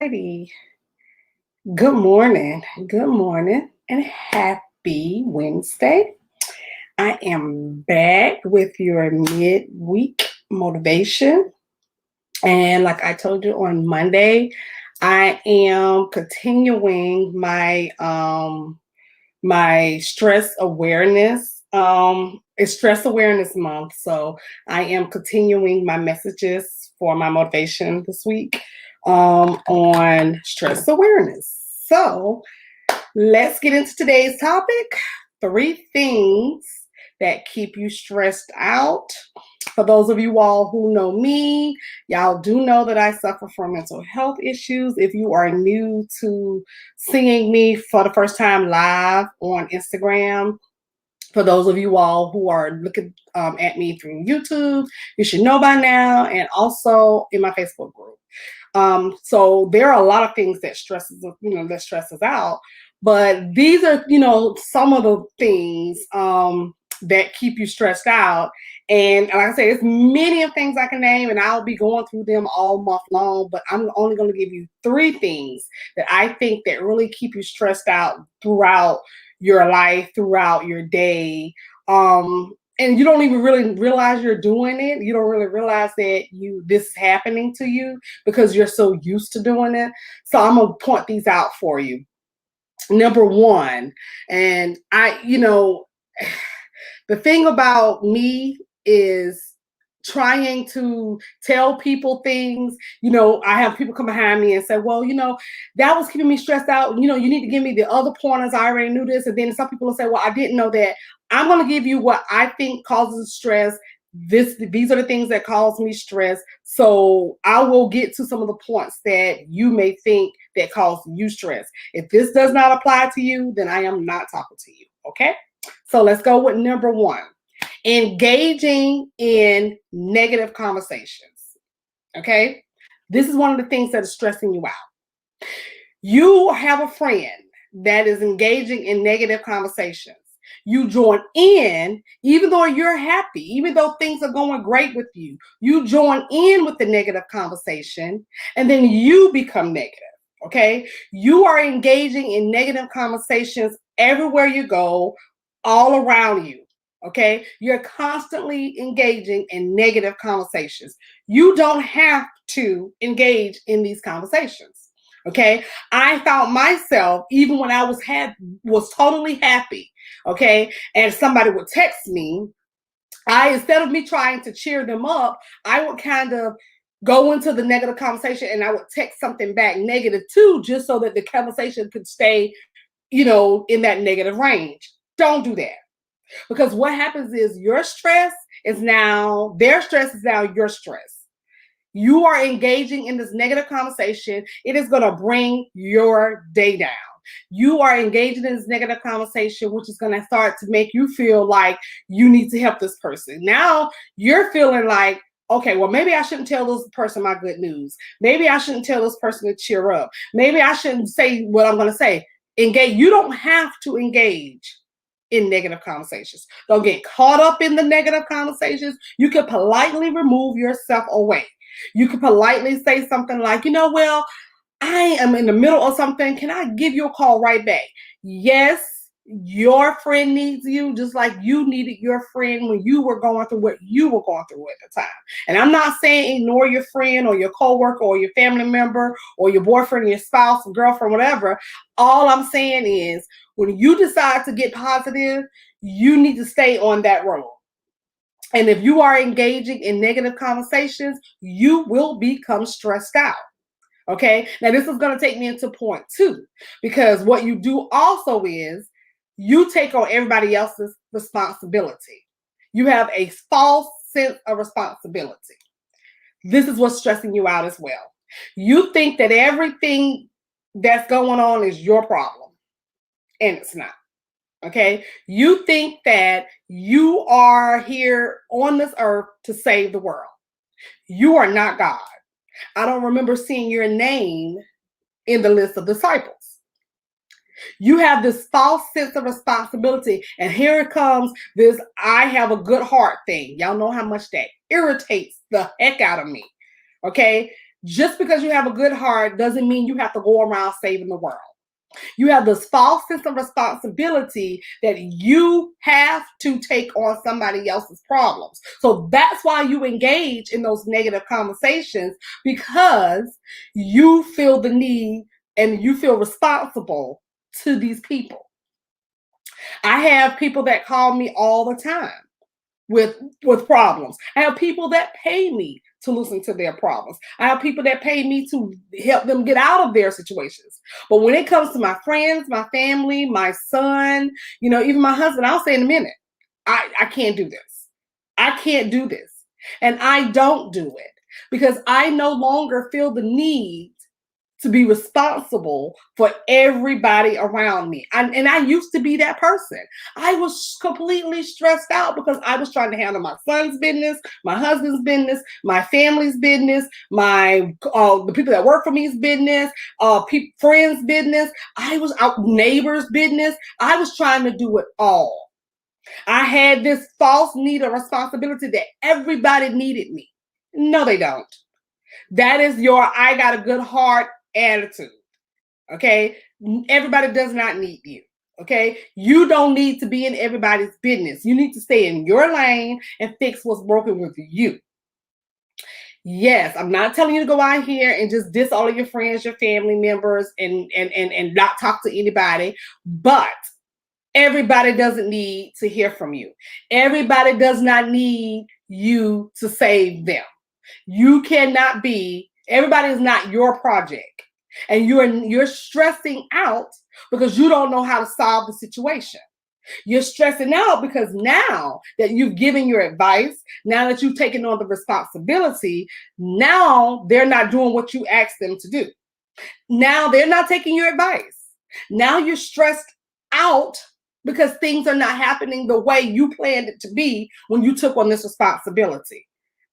Alrighty. Good morning, and happy Wednesday. I am back with your midweek motivation. And like I told you on Monday, I am continuing my stress awareness. It's stress awareness month, so I am continuing my messages for my motivation this week on stress awareness. So let's get into today's topic: 3 things that keep you stressed out. For those of you all who know me, y'all do know that I suffer from mental health issues. If you are new to seeing me for the first time live on Instagram, for those of you all who are looking at me through YouTube, you should know by now, and also in my Facebook group. So there are a lot of things that stresses out, but these are, some of the things that keep you stressed out. And like I said, it's many of things I can name, and I'll be going through them all month long, but I'm only going to give you 3 things that I think that really keep you stressed out throughout your life, throughout your day. And you don't even really realize you're doing it. You don't really realize that this is happening to you because you're so used to doing it. So I'm gonna point these out for you. Number one, and the thing about me is trying to tell people things. I have people come behind me and say, well, that was keeping me stressed out. You need to give me the other pointers. I already knew this. And then some people will say, well, I didn't know that. I'm going to give you what I think causes stress. These are the things that cause me stress. So I will get to some of the points that you may think that cause you stress. If this does not apply to you, then I am not talking to you. Okay. So let's go with number one: engaging in negative conversations. Okay. This is one of the things that is stressing you out. You have a friend that is engaging in negative conversations. You join in, even though you're happy, even though things are going great with you. You join in with the negative conversation, and then you become negative. Okay. You are engaging in negative conversations everywhere you go, all around you. Okay. You're constantly engaging in negative conversations. You don't have to engage in these conversations. Okay. I found myself, even when I was totally happy, okay, and somebody would text me, instead of me trying to cheer them up, I would kind of go into the negative conversation, and I would text something back negative too, just so that the conversation could stay, in that negative range. Don't do that. Because what happens is their stress is now your stress. You are engaging in this negative conversation. It is going to bring your day down. You are engaging in this negative conversation, which is going to start to make you feel like you need to help this person. Now you're feeling like, okay, well, maybe I shouldn't tell this person my good news. Maybe I shouldn't tell this person to cheer up. Maybe I shouldn't say what I'm going to say. Engage. You don't have to engage in negative conversations. Don't get caught up in the negative conversations. You can politely remove yourself away. You can politely say something like, well, I am in the middle of something. Can I give you a call right back? Yes, your friend needs you just like you needed your friend when you were going through what you were going through at the time. And I'm not saying ignore your friend or your coworker or your family member or your boyfriend, or your spouse, or girlfriend, whatever. All I'm saying is when you decide to get positive, you need to stay on that road. And if you are engaging in negative conversations, you will become stressed out. Okay. Now, this is going to take me into point 2, because what you do also is you take on everybody else's responsibility. You have a false sense of responsibility. This is what's stressing you out as well. You think that everything that's going on is your problem, and it's not. Okay. You think that you are here on this earth to save the world. You are not God. I don't remember seeing your name in the list of disciples. You have this false sense of responsibility. And here it comes, this I have a good heart thing. Y'all know how much that irritates the heck out of me. Okay. Just because you have a good heart doesn't mean you have to go around saving the world. You have this false sense of responsibility that you have to take on somebody else's problems. So that's why you engage in those negative conversations, because you feel the need and you feel responsible to these people. I have people that call me all the time with problems. I have people that pay me to listen to their problems. I have people that pay me to help them get out of their situations. But when it comes to my friends, my family, my son, even my husband, I'll say in a minute, I can't do this. I can't do this. And I don't do it because I no longer feel the need to be responsible for everybody around me. And I used to be that person. I was completely stressed out because I was trying to handle my son's business, my husband's business, my family's business, my the people that work for me's business, friends' business. I was out neighbors' business. I was trying to do it all. I had this false need of responsibility that everybody needed me. No, they don't. That is your I got a good heart attitude. Okay. Everybody does not need you. Okay. You don't need to be in everybody's business. You need to stay in your lane and fix what's broken with you. Yes, I'm not telling you to go out here and just diss all of your friends, your family members, and not talk to anybody. But everybody doesn't need to hear from you. Everybody does not need you to save them. You cannot be, everybody is not your project. And you're stressing out because you don't know how to solve the situation. You're stressing out because now that you've given your advice, now that you've taken on the responsibility, now they're not doing what you asked them to do. Now they're not taking your advice. Now you're stressed out because things are not happening the way you planned it to be when you took on this responsibility.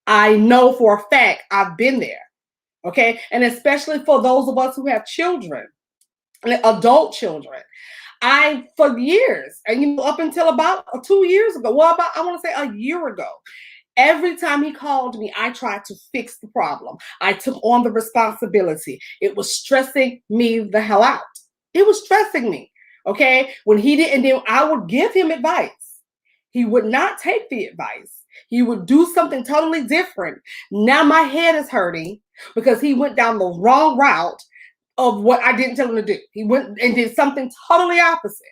I know for a fact I've been there. Okay. And especially for those of us who have children, adult children. For years, and up until about 2 years ago, I want to say a year ago, every time he called me, I tried to fix the problem. I took on the responsibility. It was stressing me the hell out. It was stressing me. Okay. When he didn't, then I would give him advice. He would not take the advice. He would do something totally different. Now my head is hurting because he went down the wrong route of what I didn't tell him to do. He went and did something totally opposite.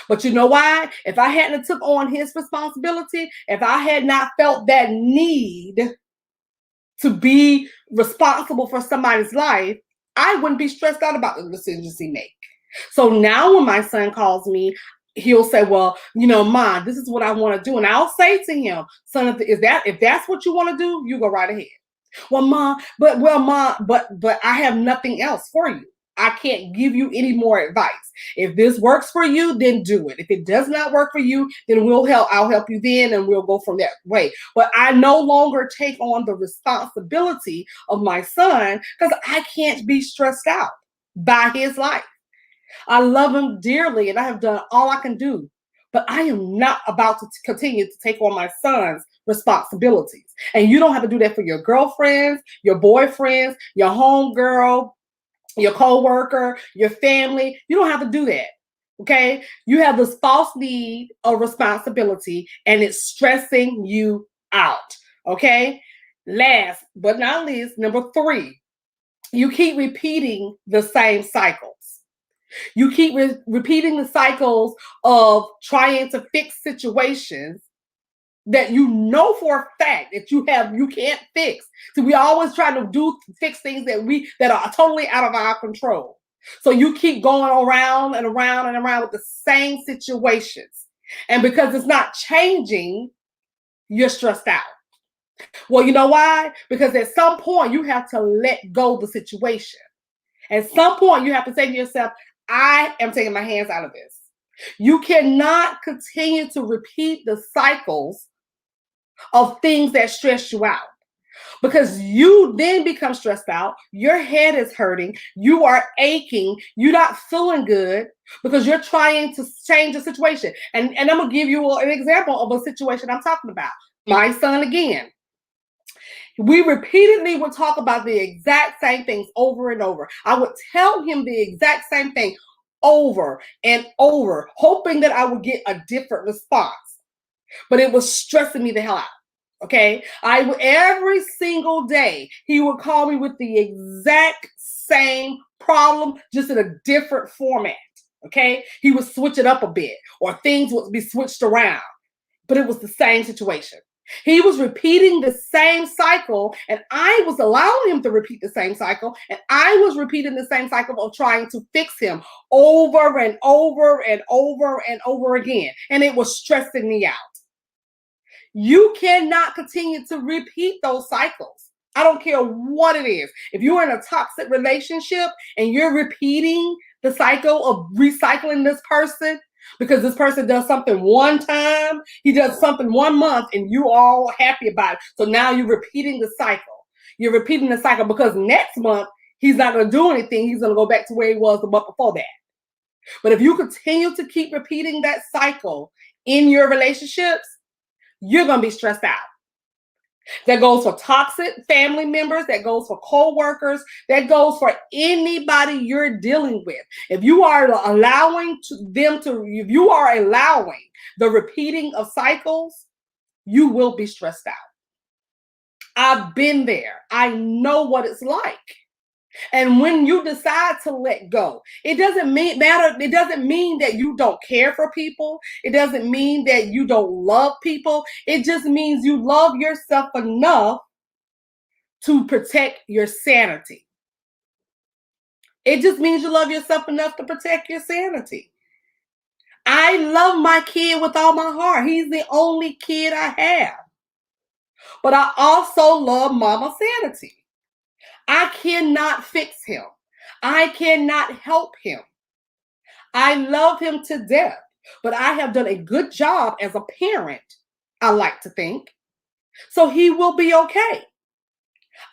But you know why? If I hadn't took on his responsibility, if I had not felt that need to be responsible for somebody's life, I wouldn't be stressed out about the decisions he makes. So now when my son calls me, he'll say, well, Ma, this is what I want to do. And I'll say to him, son, if that's what you want to do, you go right ahead. Well, Ma, but I have nothing else for you. I can't give you any more advice. If this works for you, then do it. If it does not work for you, then I'll help you then, and we'll go from that way. But I no longer take on the responsibility of my son because I can't be stressed out by his life. I love him dearly and I have done all I can do, but I am not about to continue to take on my son's responsibilities. And you don't have to do that for your girlfriends, your boyfriends, your homegirl, your coworker, your family. You don't have to do that. Okay. You have this false need of responsibility and it's stressing you out. Okay. Last but not least, number 3, you keep repeating the same cycles. You keep repeating the cycles of trying to fix situations that you know for a fact that you can't fix. So we always try to fix things that are totally out of our control. So you keep going around and around and around with the same situations. And because it's not changing, you're stressed out. Well, you know why? Because at some point you have to let go of the situation. At some point you have to say to yourself, I am taking my hands out of this. You cannot continue to repeat the cycles of things that stress you out because you then become stressed out. Your head is hurting. You are aching. You're not feeling good because you're trying to change the situation. And I'm going to give you an example of a situation I'm talking about. My son again. We repeatedly would talk about the exact same things over and over. I would tell him the exact same thing over and over, hoping that I would get a different response. But it was stressing me the hell out. Okay. Every single day, he would call me with the exact same problem, just in a different format. Okay. He would switch it up a bit, or things would be switched around, but it was the same situation. He was repeating the same cycle, and I was allowing him to repeat the same cycle, and I was repeating the same cycle of trying to fix him over and over and over and over again. And it was stressing me out. You cannot continue to repeat those cycles. I don't care what it is. If you're in a toxic relationship and you're repeating the cycle of recycling this person, because this person does something one time, he does something 1 month, and you all happy about it. So now you're repeating the cycle. You're repeating the cycle because next month he's not going to do anything. He's going to go back to where he was the month before that. But if you continue to keep repeating that cycle in your relationships, you're going to be stressed out. That goes for toxic family members. That goes for co-workers. That goes for anybody you're dealing with. If you are allowing if you are allowing the repeating of cycles, you will be stressed out. I've been there. I know what it's like. And when you decide to let go, it doesn't mean that you don't care for people. It doesn't mean that you don't love people. It just means you love yourself enough to protect your sanity. It just means you love yourself enough to protect your sanity. I love my kid with all my heart. He's the only kid I have. But I also love mama's sanity. I cannot fix him. I cannot help him. I love him to death, but I have done a good job as a parent, I like to think. So he will be okay.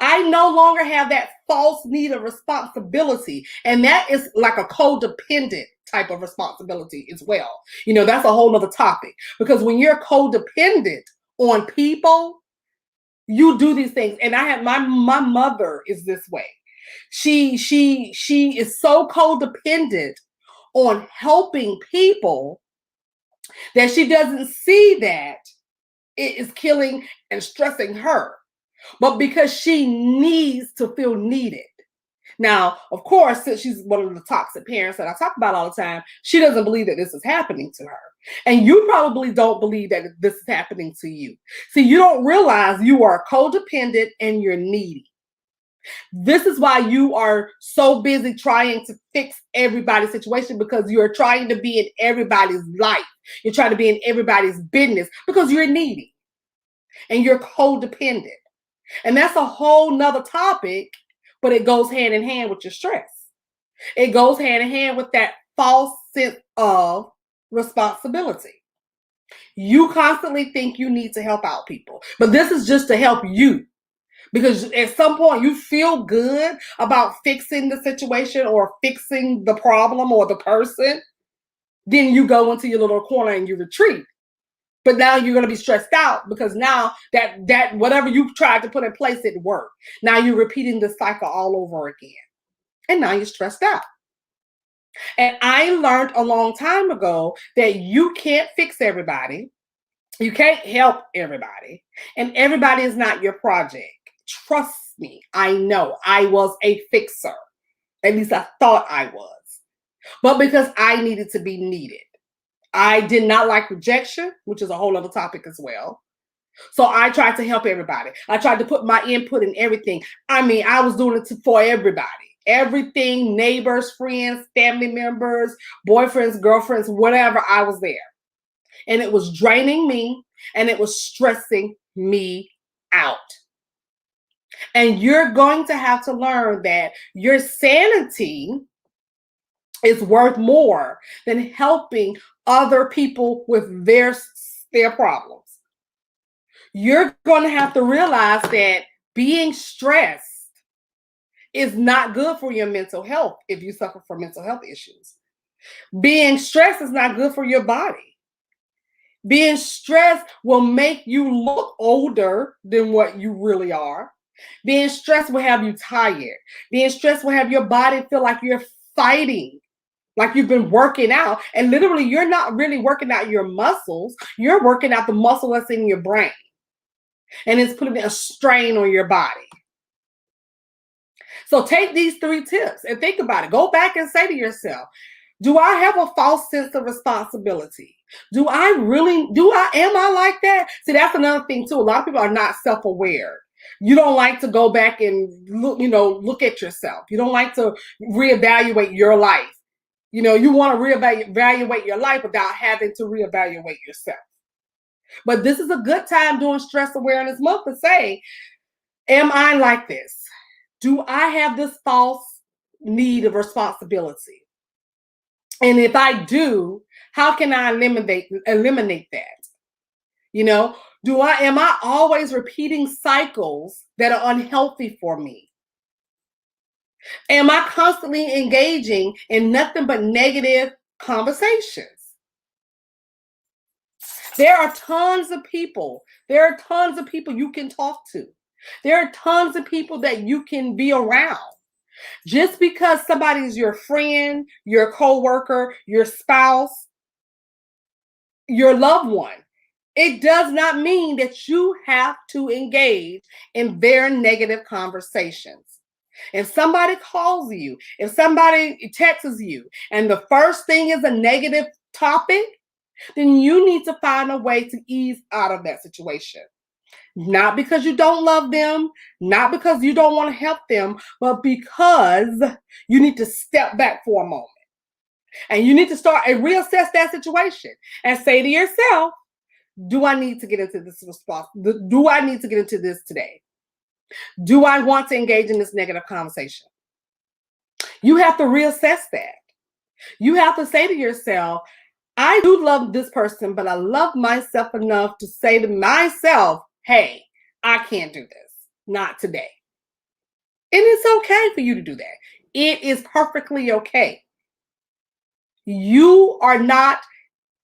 I no longer have that false need of responsibility. And that is like a codependent type of responsibility as well. You know, that's a whole other topic, because when you're codependent on people, you do these things. And I have my mother is this way. She is so codependent on helping people that she doesn't see that it is killing and stressing her. But because she needs to feel needed. Now, of course, since she's one of the toxic parents that I talk about all the time, she doesn't believe that this is happening to her. And you probably don't believe that this is happening to you. See, you don't realize you are codependent and you're needy. This is why you are so busy trying to fix everybody's situation, because you're trying to be in everybody's life. You're trying to be in everybody's business because you're needy and you're codependent. And that's a whole nother topic, but it goes hand in hand with your stress. It goes hand in hand with that false sense of responsibility. You constantly think you need to help out people, but this is just to help you. Because at some point you feel good about fixing the situation or fixing the problem or the person, then you go into your little corner and you retreat. But now you're going to be stressed out because now that whatever you tried to put in place didn't work. Now you're repeating the cycle all over again. And now you're stressed out. And I learned a long time ago that you can't fix everybody. You can't help everybody. And everybody is not your project. Trust me, I know I was a fixer. At least I thought I was. But because I needed to be needed. I did not like rejection, which is a whole other topic as well. So I tried to help everybody. I tried to put my input in everything. I mean, I was doing it for everybody. Everything, neighbors, friends, family members, boyfriends, girlfriends, whatever, I was there. And it was draining me and it was stressing me out. And you're going to have to learn that your sanity is worth more than helping other people with their problems. You're going to have to realize that being stressed is not good for your mental health if you suffer from mental health issues. Being stressed is not good for your body. Being stressed will make you look older than what you really are. Being stressed will have you tired. Being stressed will have your body feel like you're fighting, like you've been working out. And literally, you're not really working out your muscles. You're working out the muscle that's in your brain. And it's putting a strain on your body. So take these 3 tips and think about it. Go back and say to yourself, do I have a false sense of responsibility? Am I like that? See, that's another thing too. A lot of people are not self-aware. You don't like to go back and look at yourself. You don't like to reevaluate your life. You want to reevaluate your life without having to reevaluate yourself. But this is a good time during Stress Awareness Month to say, am I like this? Do I have this false need of responsibility? And if I do, how can I eliminate that? Am I always repeating cycles that are unhealthy for me? Am I constantly engaging in nothing but negative conversations? There are tons of people. There are tons of people you can talk to. There are tons of people that you can be around. Just because somebody's your friend, your coworker, your spouse, your loved one, it does not mean that you have to engage in their negative conversations. If somebody calls you, if somebody texts you, and the first thing is a negative topic, then you need to find a way to ease out of that situation. Not because you don't love them, not because you don't want to help them, but because you need to step back for a moment. And you need to start and reassess that situation and say to yourself, do I need to get into this response? Do I need to get into this today? Do I want to engage in this negative conversation? You have to reassess that. You have to say to yourself, I do love this person, but I love myself enough to say to myself, hey, I can't do this. Not today. And it's okay for you to do that. It is perfectly okay. You are not,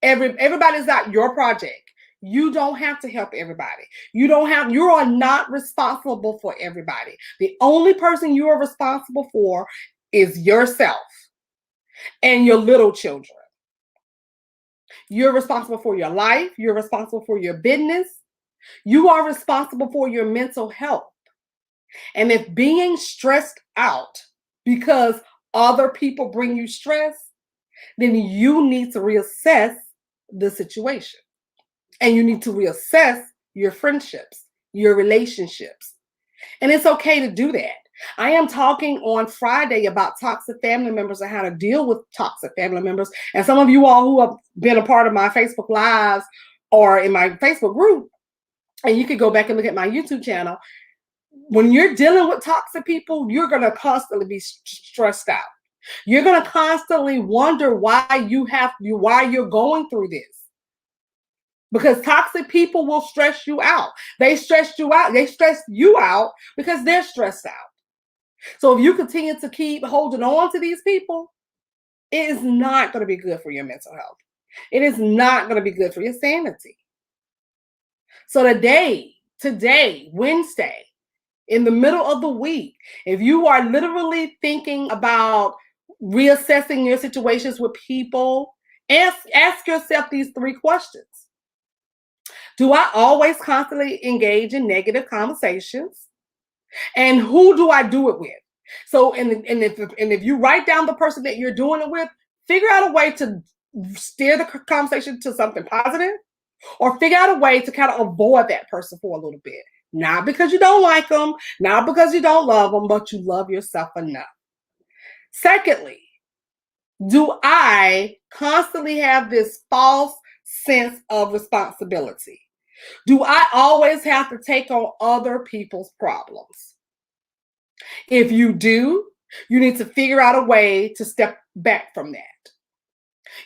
everybody's not your project. You don't have to help everybody. You are not responsible for everybody. The only person you are responsible for is yourself and your little children. You're responsible for your life. You're responsible for your business. You are responsible for your mental health. And if being stressed out because other people bring you stress, then you need to reassess the situation. And you need to reassess your friendships, your relationships. And it's okay to do that. I am talking on Friday about toxic family members and how to deal with toxic family members. And some of you all who have been a part of my Facebook Lives or in my Facebook group, and you could go back and look at my YouTube channel. When you're dealing with toxic people, you're going to constantly be stressed out. You're going to constantly wonder why you're going through this. Because toxic people will stress you out. They stress you out. They stress you out because they're stressed out. So if you continue to keep holding on to these people, it is not going to be good for your mental health. It is not going to be good for your sanity. So today, Wednesday, in the middle of the week, if you are literally thinking about reassessing your situations with people, ask yourself these 3 questions. Do I always constantly engage in negative conversations? And who do I do it with? So, if you write down the person that you're doing it with, figure out a way to steer the conversation to something positive, or figure out a way to kind of avoid that person for a little bit. Not because you don't like them, not because you don't love them, but you love yourself enough. Secondly, do I constantly have this false sense of responsibility? Do I always have to take on other people's problems? If you do, you need to figure out a way to step back from that.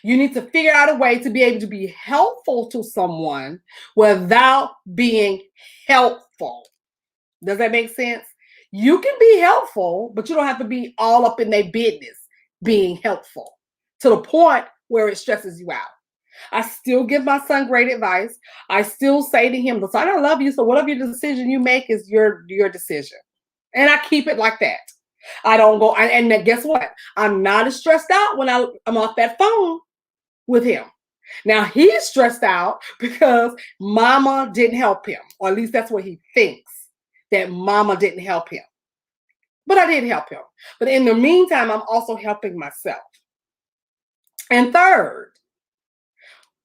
You need to figure out a way to be able to be helpful to someone without being helpful. Does that make sense? You can be helpful, but you don't have to be all up in their business being helpful to the point where it stresses you out. I still give my son great advice. I still say to him, "Son, I love you. So whatever your decision you make is your decision." And I keep it like that. I don't go. And guess what? I'm not as stressed out when I'm off that phone with him. Now he's stressed out because mama didn't help him, or at least that's what he thinks, that mama didn't help him. But I did help him. But in the meantime, I'm also helping myself. And third,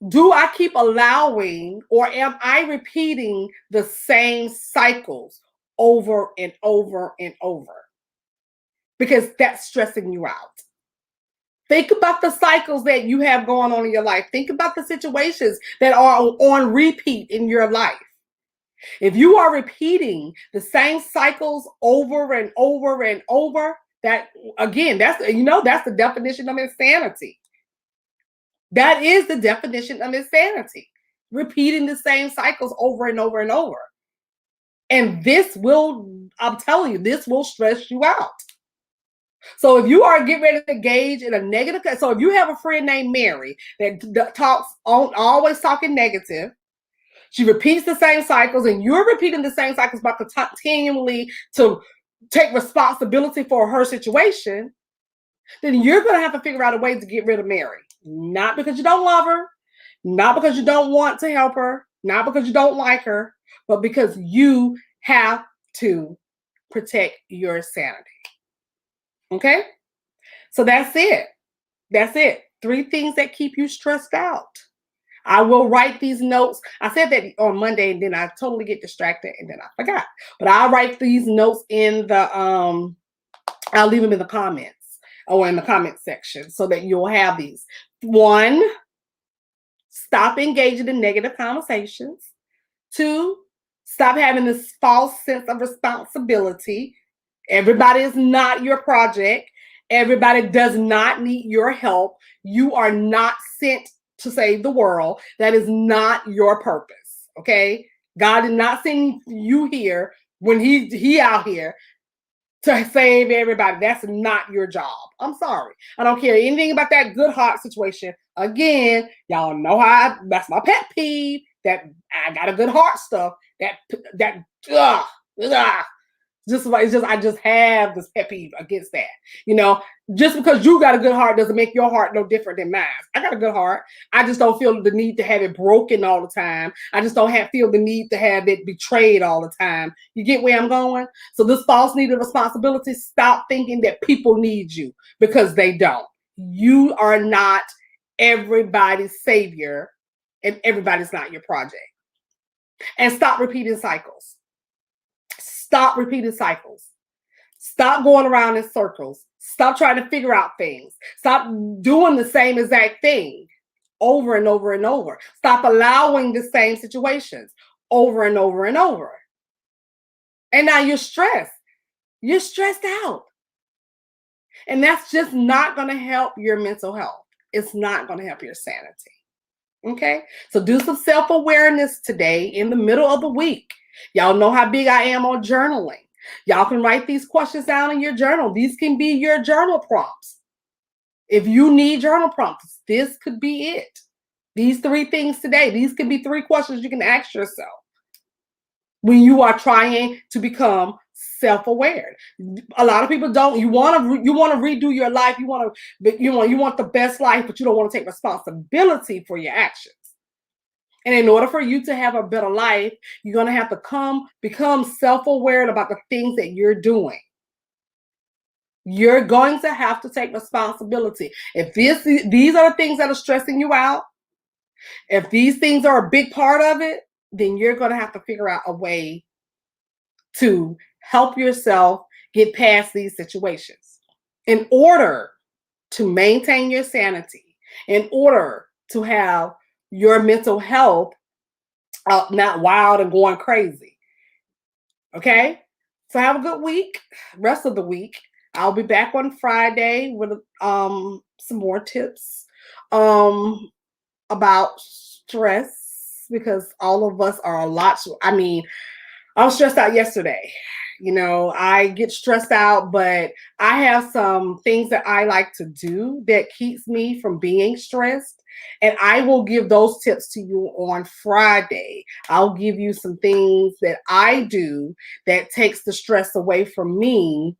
do I keep allowing, or am I repeating the same cycles over and over and over? Because that's stressing you out. Think about the cycles that you have going on in your life. Think about the situations that are on repeat in your life. If you are repeating the same cycles over and over and over, that again, that's the definition of insanity. That is the definition of insanity. Repeating the same cycles over and over and over. And I'm telling you, this will stress you out. So if you are getting ready to engage in a negative, so if you have a friend named Mary that talks on, always talking negative, she repeats the same cycles, and you're repeating the same cycles by continually to take responsibility for her situation, then you're going to have to figure out a way to get rid of Mary. Not because you don't love her, not because you don't want to help her, not because you don't like her, but because you have to protect your sanity. Okay? So that's it. That's it. 3 things that keep you stressed out. I will write these notes. I said that on Monday, and then I totally get distracted, and then I forgot. But I'll write these notes in the I'll leave them in the comments or in the comment section so that you'll have these. 1, stop engaging in negative conversations. 2, stop having this false sense of responsibility. Everybody is not your project. Everybody does not need your help. You are not sent to save the world. That is not your purpose. Okay? God did not send you here when he out here to save everybody. That's not your job. I'm sorry. I don't care anything about that good heart situation. Again, y'all know that's my pet peeve. That I got a good heart stuff. I just have this pet peeve against that. Just because you got a good heart doesn't make your heart no different than mine. I got a good heart. I just don't feel the need to have it broken all the time. I just don't feel the need to have it betrayed all the time. You get where I'm going? So this false need of responsibility, stop thinking that people need you, because they don't. You are not everybody's savior, and everybody's not your project. And stop repeating cycles. Stop repeating cycles. Stop going around in circles. Stop trying to figure out things. Stop doing the same exact thing over and over and over. Stop allowing the same situations over and over and over. And now you're stressed. You're stressed out. And that's just not going to help your mental health. It's not going to help your sanity. Okay? So do some self-awareness today in the middle of the week. Y'all know how big I am on journaling. Y'all can write these questions down in your journal. These can be your journal prompts. If you need journal prompts, this could be it. These 3 things today. These could be 3 questions you can ask yourself when you are trying to become self-aware. A lot of people don't. You want to redo your life. You want the best life, but you don't want to take responsibility for your actions. And in order for you to have a better life, you're going to have to become self-aware about the things that you're doing. You're going to have to take responsibility. If these are the things that are stressing you out, if these things are a big part of it, then you're going to have to figure out a way to help yourself get past these situations. In order to maintain your sanity, in order to have your mental health not wild and going crazy. Okay? So have a good week, rest of the week. I'll be back on Friday with some more tips about stress, because all of us are I was stressed out yesterday. I get stressed out, but I have some things that I like to do that keeps me from being stressed. And I will give those tips to you on Friday. I'll give you some things that I do that takes the stress away from me.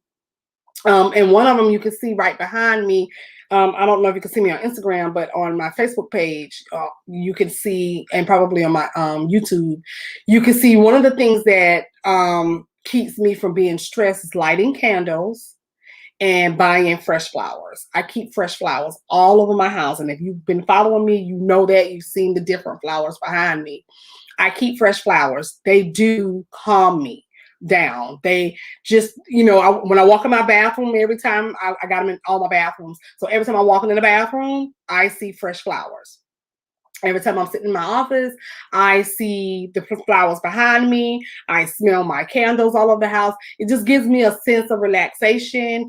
And one of them you can see right behind me. I don't know if you can see me on Instagram, but on my Facebook page, you can see, and probably on my YouTube, you can see one of the things that keeps me from being stressed is lighting candles and buying fresh flowers. I keep fresh flowers all over my house. And if you've been following me, you know that you've seen the different flowers behind me. I keep fresh flowers. They do calm me down. They just, when I walk in my bathroom, every time I got them in all my bathrooms. So every time I'm walking in the bathroom, I see fresh flowers. Every time I'm sitting in my office, I see the flowers behind me. I smell my candles all over the house. It just gives me a sense of relaxation.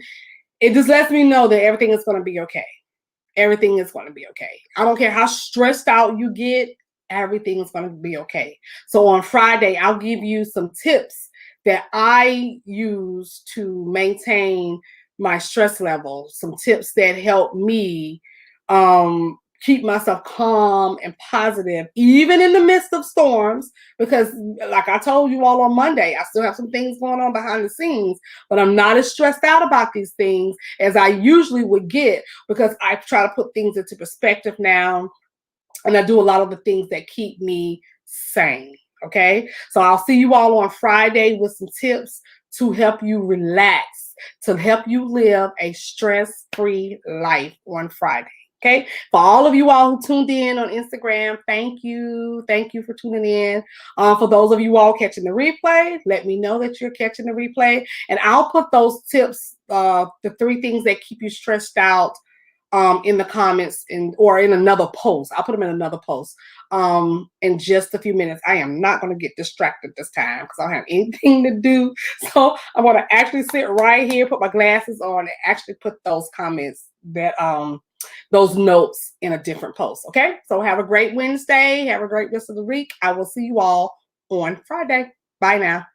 It just lets me know that everything is going to be okay. Everything is going to be okay. I don't care how stressed out you get. Everything is going to be okay. So on Friday, I'll give you some tips that I use to maintain my stress level. Some tips that help me keep myself calm and positive, even in the midst of storms, because like I told you all on Monday, I still have some things going on behind the scenes, but I'm not as stressed out about these things as I usually would get because I try to put things into perspective now. And I do a lot of the things that keep me sane. Okay. So I'll see you all on Friday with some tips to help you relax, to help you live a stress-free life on Friday. Okay. For all of you all who tuned in on Instagram, thank you. Thank you for tuning in. For those of you all catching the replay, let me know that you're catching the replay. And I'll put those tips, the 3 things that keep you stressed out, in the comments or in another post. I'll put them in another post in just a few minutes. I am not going to get distracted this time because I don't have anything to do. So I'm going to actually sit right here, put my glasses on, and actually put those comments that those notes in a different post. Okay. So have a great Wednesday. Have a great rest of the week. I will see you all on Friday. Bye now.